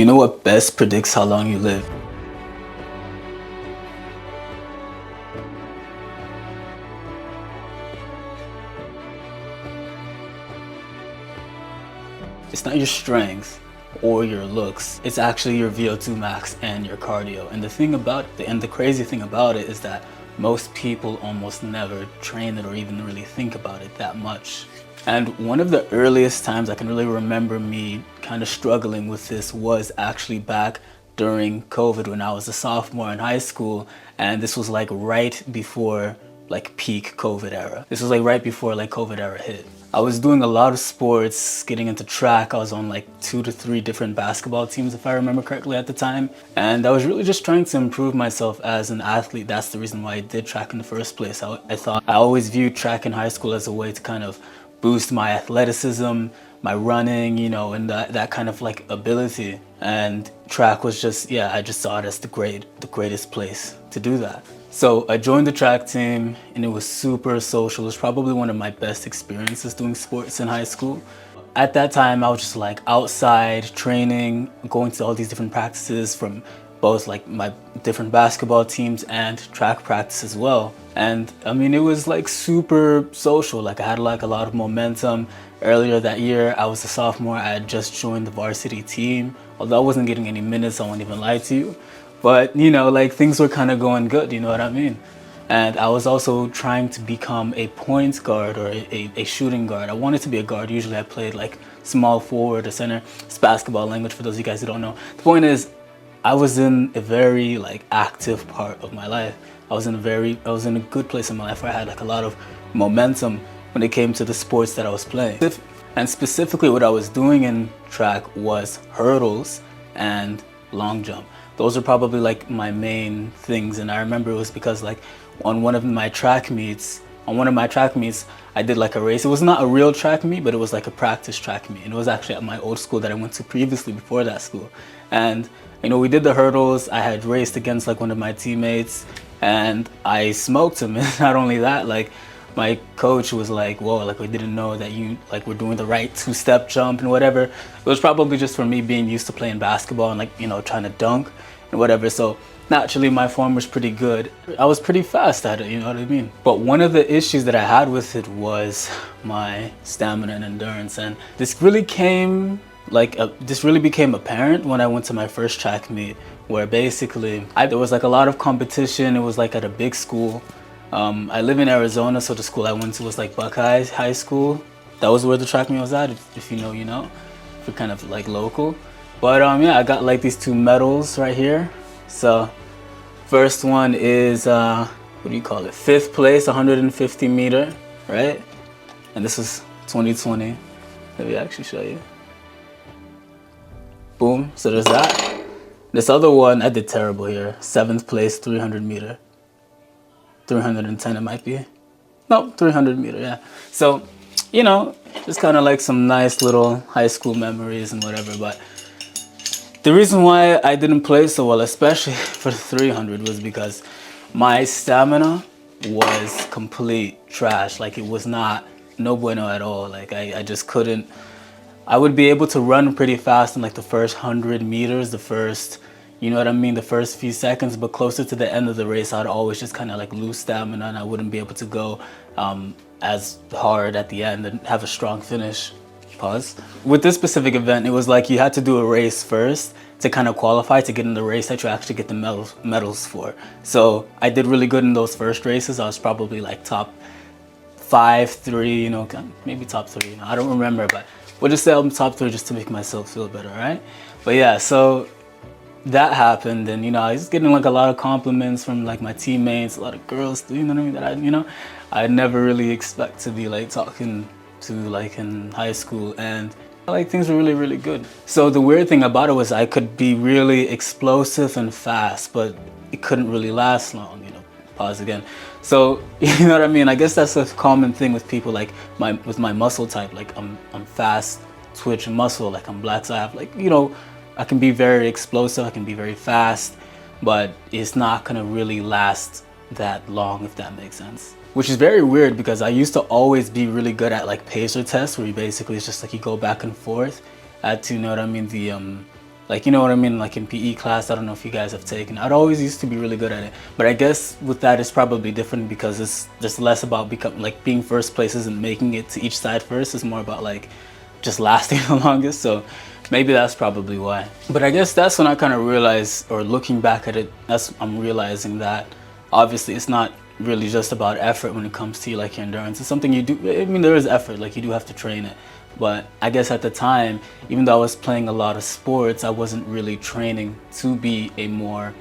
know what best predicts how long you live? It's not your strength or your looks. It's actually your VO2 max and your cardio. And the crazy thing about it is that most people almost never train it or even really think about it that much. And one of the earliest times I can really remember me kind of struggling with this was actually back during COVID when I was a sophomore in high school. And this was like right before like peak COVID era. This was like right before like COVID era hit. I was doing a lot of sports, getting into track. I was on like 2 to 3 different basketball teams, if I remember correctly at the time. And I was really just trying to improve myself as an athlete. That's the reason why I did track in the first place. I always viewed track in high school as a way to kind of boost my athleticism, my running, you know, and that kind of like ability. And track was just, yeah, I just saw it as the greatest place to do that. So I joined the track team and it was super social. It was probably one of my best experiences doing sports in high school. At that time, I was just like outside training, going to all these different practices from both like my different basketball teams and track practice as well. And I mean, it was like super social. Like I had like a lot of momentum. Earlier that year, I was a sophomore. I had just joined the varsity team. Although I wasn't getting any minutes, I won't even lie to you. But, you know, like things were kind of going good, you know what I mean? And I was also trying to become a point guard or a shooting guard. I wanted to be a guard. Usually I played like small forward or center. It's basketball language for those of you guys who don't know. The point is, I was in a very like active part of my life. I was in a good place in my life where I had like a lot of momentum when it came to the sports that I was playing. And specifically what I was doing in track was hurdles and long jump. Those are probably like my main things. And I remember it was because like on one of my track meets, I did like a race. It was not a real track meet, but it was like a practice track meet. And it was actually at my old school that I went to previously before that school. And, you know, we did the hurdles. I had raced against like one of my teammates and I smoked him. And not only that, like my coach was like, whoa, like we didn't know that you like were doing the right 2-step jump and whatever. It was probably just for me being used to playing basketball and like, you know, trying to dunk and whatever. So naturally my form was pretty good. I was pretty fast at it, you know what I mean? But one of the issues that I had with it was my stamina and endurance. And this really became apparent when I went to my first track meet, where basically there was like a lot of competition. It was like at a big school. I live in Arizona, so the school I went to was like Buckeye High School. That was where the track meet was at. If you know, you know, if you're kind of like local. But yeah, I got like these 2 medals right here. So first one is, what do you call it? 5th place, 150 meter, right? And this was 2020. Let me actually show you. Boom, so there's that. This other one, I did terrible here. 7th place, 300 meter. 310 it might be. No, 300 meter, yeah. So, you know, just kind of like some nice little high school memories and whatever. But the reason why I didn't play so well, especially for the 300, was because my stamina was complete trash. Like it was no bueno at all. Like I just couldn't. I would be able to run pretty fast in like the first 100 meters, you know what I mean, the first few seconds, but closer to the end of the race, I'd always just kind of like lose stamina and I wouldn't be able to go as hard at the end and have a strong finish. Pause. With this specific event, it was like you had to do a race first to kind of qualify to get in the race that you actually get the medals for. So I did really good in those first races. I was probably like top 5, 3, you know, maybe top 3. You know, I don't remember, but we'll just say I'm top 3 just to make myself feel better, right? But yeah, so that happened, and you know, I was getting like a lot of compliments from like my teammates, a lot of girls, you know what I mean, that I never really expect to be like talking to like in high school, and like things were really good. So the weird thing about it was I could be really explosive and fast, but it couldn't really last long, you know. Pause again. So you know what I mean, I guess that's a common thing with people like with my muscle type. Like I'm fast twitch muscle, like I'm black, so I have like, you know, I can be very explosive, I can be very fast, but it's not gonna really last that long, if that makes sense. Which is very weird because I used to always be really good at like pacer tests, where you basically, it's just like you go back and forth at, you know what I mean, Like, you know what I mean? Like in PE class, I don't know if you guys have taken it. I'd always used to be really good at it. But I guess with that, it's probably different because it's just less about like being first places and making it to each side first. It's more about like just lasting the longest. So maybe that's probably why. But I guess that's when I kind of realized, or looking back at it, I'm realizing that obviously it's not really just about effort when it comes to like your endurance. It's something you do. I mean, there is effort, like you do have to train it. But I guess at the time, even though I was playing a lot of sports, I wasn't really training to be a more,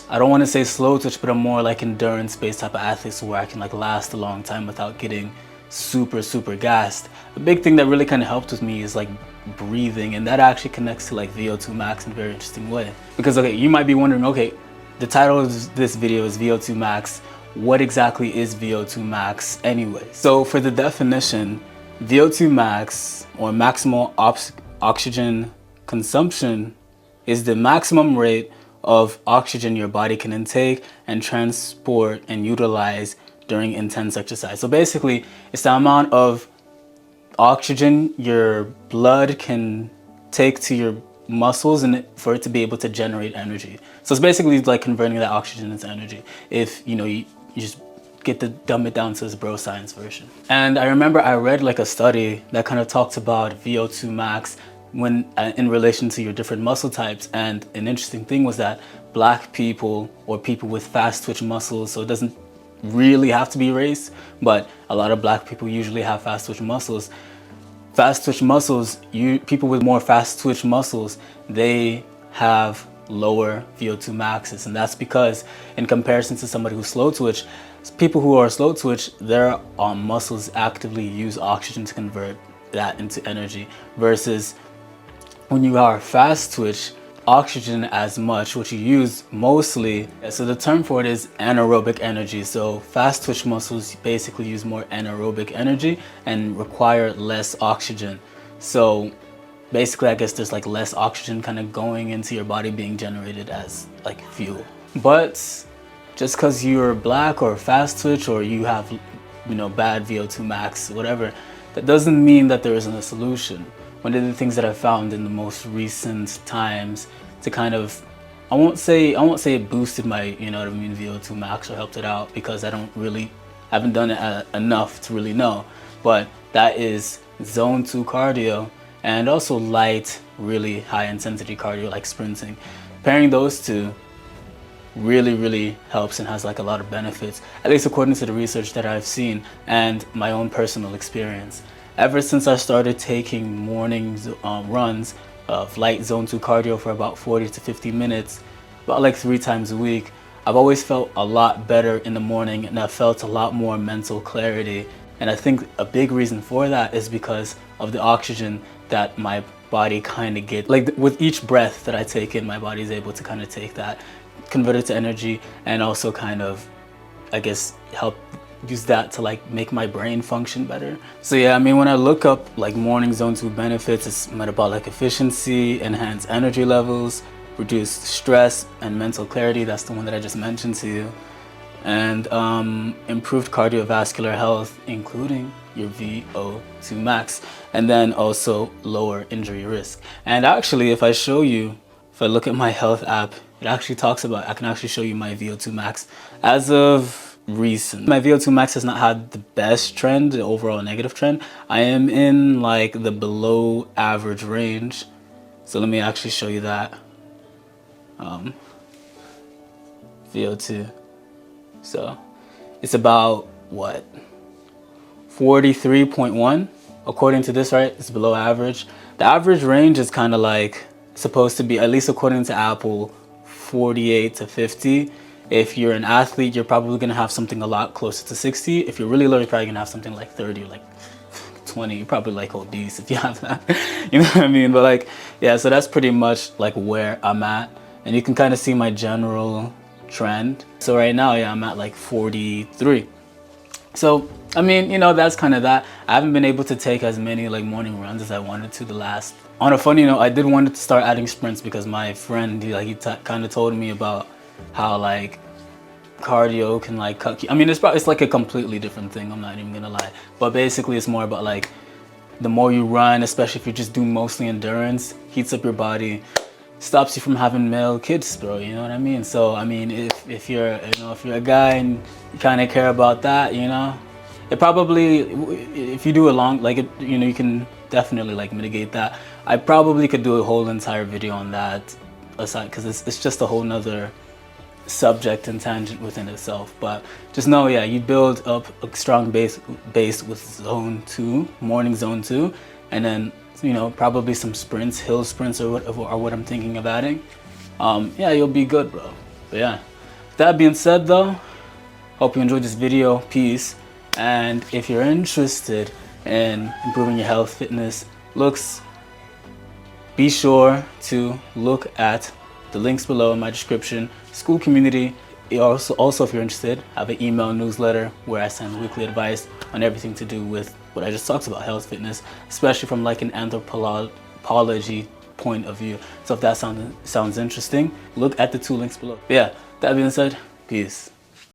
I don't want to say slow twitch, but a more like endurance based type of athlete, so where I can like last a long time without getting super gassed. A big thing that really kind of helped with me is like breathing, and that actually connects to like VO2 max in a very interesting way. Because okay, you might be wondering, okay, the title of this video is VO2 max. What exactly is VO2 max anyway? So for the definition, VO2 max, or maximal oxygen consumption, is the maximum rate of oxygen your body can intake and transport and utilize during intense exercise. So basically, it's the amount of oxygen your blood can take to your muscles and for it to be able to generate energy. So it's basically like converting that oxygen into energy. If you just get to dumb it down to this bro science version. And I remember I read like a study that kind of talked about VO2 max when in relation to your different muscle types. And an interesting thing was that black people, or people with fast twitch muscles, so it doesn't really have to be race, but a lot of black people usually have fast twitch muscles. Fast twitch muscles, people with more fast twitch muscles, they have lower VO2 maxes. And that's because in comparison to somebody who's slow twitch, people who are slow twitch, their muscles actively use oxygen to convert that into energy, versus when you are fast twitch, oxygen as much, what you use mostly. So the term for it is anaerobic energy. So fast twitch muscles basically use more anaerobic energy and require less oxygen. So basically, I guess there's like less oxygen kind of going into your body being generated as like fuel. But just because you're black or fast twitch, or you have, bad VO2 max, whatever, that doesn't mean that there isn't a solution. One of the things that I found in the most recent times to kind of, I won't say it boosted my, VO2 max or helped it out, because I haven't done it enough to really know. But that is zone 2 cardio, and also light, really high intensity cardio like sprinting. Pairing those two really helps and has like a lot of benefits, at least according to the research that I've seen and my own personal experience. Ever since I started taking morning runs of light zone 2 cardio for about 40 to 50 minutes, about like 3 times a week, I've always felt a lot better in the morning, and I felt a lot more mental clarity. And I think a big reason for that is because of the oxygen that my body kind of gets. Like with each breath that I take in, my body is able to kind of take that, convert it to energy, and also kind of, I guess, help use that to like make my brain function better. So yeah, I mean, when I look up like morning zone 2 benefits, it's metabolic efficiency, enhanced energy levels, reduced stress and mental clarity. That's the one that I just mentioned to you. And improved cardiovascular health, including your VO2 max, and then also lower injury risk. And actually, if I show you, if I look at my health app, it actually talks about, I can actually show you my VO2 max as of recent. My VO2 max has not had the best trend, the overall negative trend. I am in like the below average range. So let me actually show you that. VO2. So it's about what? 43.1 according to this, right? It's below average. The average range is kind of like supposed to be, at least according to Apple, 48 to 50. If you're an athlete, you're probably gonna have something a lot closer to 60. If you're really low, you're probably gonna have something like 30 or like 20. You're probably like obese if you have that. You know what I mean? But like, yeah, so that's pretty much like where I'm at. And you can kind of see my general trend. So right now, yeah, I'm at like 43. So, I mean, that's kind of that. I haven't been able to take as many like morning runs as I wanted to the last. On a funny note, I did want to start adding sprints because my friend, he kind of told me about how like cardio can like cut. I mean, it's like a completely different thing. I'm not even gonna lie, but basically it's more about like The more you run, especially if you just do mostly endurance, heats up your body, stops you from having male kids, bro. You know what I mean? So I mean, if you're if you're a guy and you kind of care about that, it probably, if you do a long, like you can definitely like mitigate that. I probably could do a whole entire video on that aside, because it's just a whole nother subject and tangent within itself. But just know, yeah, you build up a strong base with zone 2, morning zone 2, and then probably some sprints, hill sprints, or what I'm thinking of adding. Yeah, you'll be good, bro. But yeah, that being said though, hope you enjoyed this video. Peace. And if you're interested in improving your health, fitness, looks, be sure to look at the links below in my description. School community. Also, if you're interested, I have an email newsletter where I send weekly advice on everything to do with what I just talked about, health, fitness, especially from like an anthropology point of view. So if that sounds interesting, look at the 2 links below. But yeah, that being said, peace.